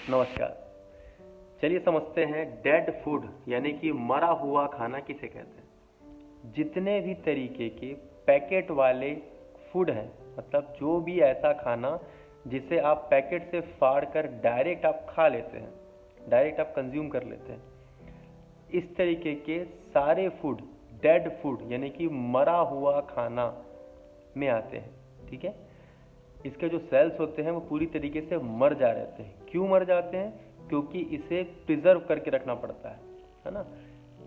नमस्कार। चलिए समझते हैं डेड फूड यानी कि मरा हुआ खाना किसे कहते हैं। जितने भी तरीके के पैकेट वाले फूड हैं, मतलब जो भी ऐसा खाना जिसे आप पैकेट से फाड़ कर डायरेक्ट आप खा लेते हैं, डायरेक्ट आप कंज्यूम कर लेते हैं, इस तरीके के सारे फूड डेड फूड यानी कि मरा हुआ खाना में आते हैं। ठीक है, इसके जो सेल्स होते हैं वो पूरी तरीके से मर जा रहते हैं। क्यों मर जाते हैं? क्योंकि इसे प्रिजर्व करके रखना पड़ता है ना।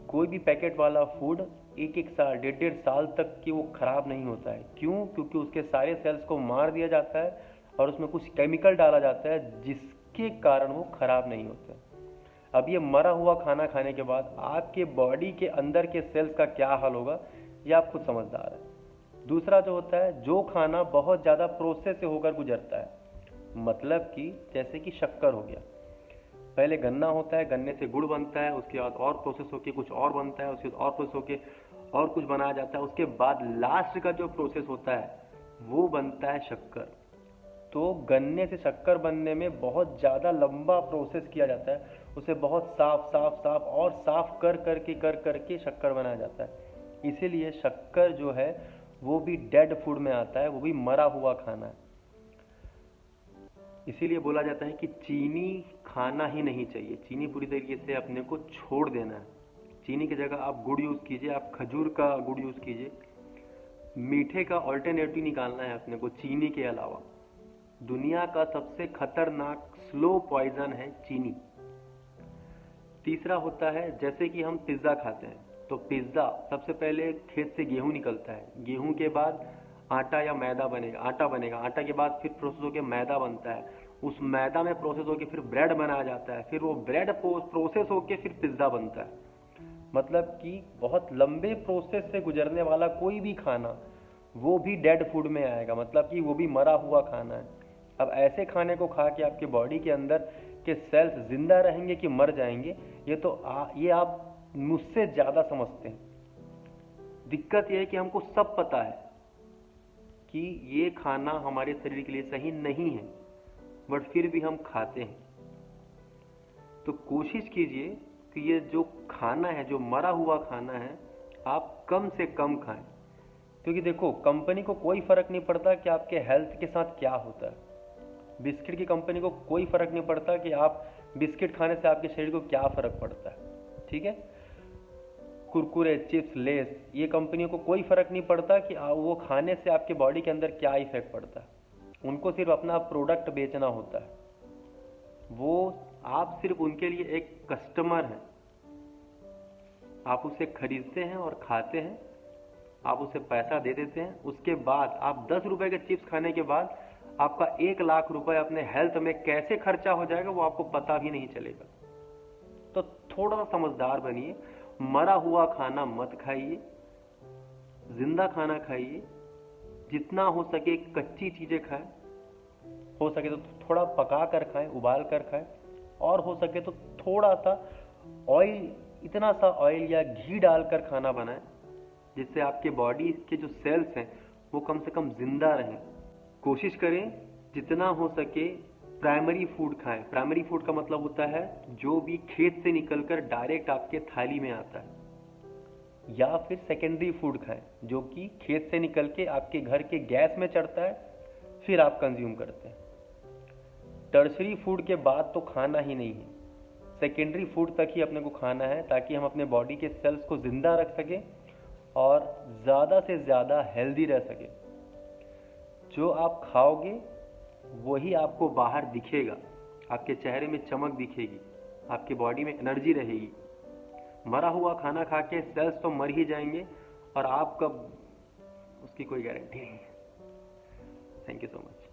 कोई भी पैकेट वाला फूड एक एक साल डेढ़ डेढ़ साल तक कि वो खराब नहीं होता है। क्यों? क्योंकि उसके सारे सेल्स को मार दिया जाता है और उसमें कुछ केमिकल डाला जाता है जिसके कारण वो खराब नहीं होते। अब ये मरा हुआ खाना खाने के बाद आपके बॉडी के अंदर के सेल्स का क्या हाल होगा, ये आप खुद समझदार है। दूसरा जो होता है, जो खाना बहुत ज़्यादा प्रोसेस से होकर गुजरता है, मतलब कि जैसे कि शक्कर हो गया। पहले गन्ना होता है, गन्ने से गुड़ बनता है, उसके बाद और प्रोसेस होके कुछ और बनता है, उसके बाद और प्रोसेस होके और कुछ बनाया जाता है, उसके बाद लास्ट का जो प्रोसेस होता है वो बनता है शक्कर। तो गन्ने से शक्कर बनने में बहुत ज़्यादा लंबा प्रोसेस किया जाता है। उसे बहुत साफ साफ साफ और साफ कर करके शक्कर बनाया जाता है। इसीलिए शक्कर जो है वो भी डेड फूड में आता है, वो भी मरा हुआ खाना है। इसीलिए बोला जाता है कि चीनी खाना ही नहीं चाहिए, चीनी पूरी तरीके से अपने को छोड़ देना है। चीनी की जगह आप गुड़ यूज़ कीजिए, आप खजूर का गुड़ यूज़ कीजिए। मीठे का ऑल्टरनेटिव निकालना है अपने को चीनी के अलावा। दुनिया का सबसे खतरनाक स्लो पॉइजन है चीनी। तीसरा होता है, जैसे कि हम पिज्ज़ा खाते हैं, तो पिज्ज़ा सबसे पहले खेत से गेहूं निकलता है, गेहूं के बाद आटा या मैदा बनेगा, आटा बनेगा, आटा के बाद फिर प्रोसेस होकर मैदा बनता है, उस मैदा में प्रोसेस होकर फिर ब्रेड बनाया जाता है, फिर वो ब्रेड प्रोसेस होकर फिर पिज्ज़ा बनता है। मतलब कि बहुत लंबे प्रोसेस से गुजरने वाला कोई भी खाना वो भी डेड फूड में आएगा, मतलब कि वो भी मरा हुआ खाना है। अब ऐसे खाने को खा के आपके बॉडी के अंदर के सेल्स जिंदा रहेंगे कि मर जाएंगे, ये आप मुझसे ज़्यादा समझते हैं। दिक्कत यह है कि हमको सब पता है कि ये खाना हमारे शरीर के लिए सही नहीं है, बट फिर भी हम खाते हैं। तो कोशिश कीजिए कि ये जो खाना है, जो मरा हुआ खाना है, आप कम से कम खाएं। क्योंकि देखो, कंपनी को कोई फर्क नहीं पड़ता कि आपके हेल्थ के साथ क्या होता है। बिस्किट की कंपनी को कोई फर्क नहीं पड़ता कि आप बिस्किट खाने से आपके शरीर को क्या फर्क पड़ता है। ठीक है, कुरकुरे, चिप्स, लेस, ये कंपनियों को कोई फर्क नहीं पड़ता कि वो खाने से आपके बॉडी के अंदर क्या इफेक्ट पड़ता है। उनको सिर्फ अपना प्रोडक्ट बेचना होता है। वो आप सिर्फ उनके लिए एक कस्टमर हैं। आप उसे खरीदते हैं और खाते हैं, आप उसे पैसा दे देते हैं। उसके बाद आप 10 रुपए के चिप्स खाने के बाद आपका 1 लाख रुपए अपने हेल्थ में कैसे खर्चा हो जाएगा वो आपको पता भी नहीं चलेगा। तो थोड़ा सा समझदार बनिए, मरा हुआ खाना मत खाइए, जिंदा खाना खाइए। जितना हो सके कच्ची चीजें खाएं, हो सके तो थोड़ा पका कर खाएं, उबाल कर खाएं, और हो सके तो थोड़ा सा ऑयल, इतना सा ऑयल या घी डालकर खाना बनाएं जिससे आपके बॉडी के जो सेल्स हैं वो कम से कम जिंदा रहें। कोशिश करें जितना हो सके प्राइमरी फूड खाएं। प्राइमरी फूड का मतलब होता है जो भी खेत से निकलकर डायरेक्ट आपके थाली में आता है, या फिर सेकेंडरी फूड खाएं जो कि खेत से निकल के आपके घर के गैस में चढ़ता है, फिर आप कंज्यूम करते हैं। टर्शरी फूड के बाद तो खाना ही नहीं है, सेकेंडरी फूड तक ही अपने को खाना है, ताकि हम अपने बॉडी के सेल्स को जिंदा रख सकें और ज़्यादा से ज़्यादा हेल्दी रह सके। जो आप खाओगे वही आपको बाहर दिखेगा, आपके चेहरे में चमक दिखेगी, आपकी बॉडी में एनर्जी रहेगी। मरा हुआ खाना खा के सेल्स तो मर ही जाएंगे और आप कब, उसकी कोई गारंटी नहीं है। Thank you so much.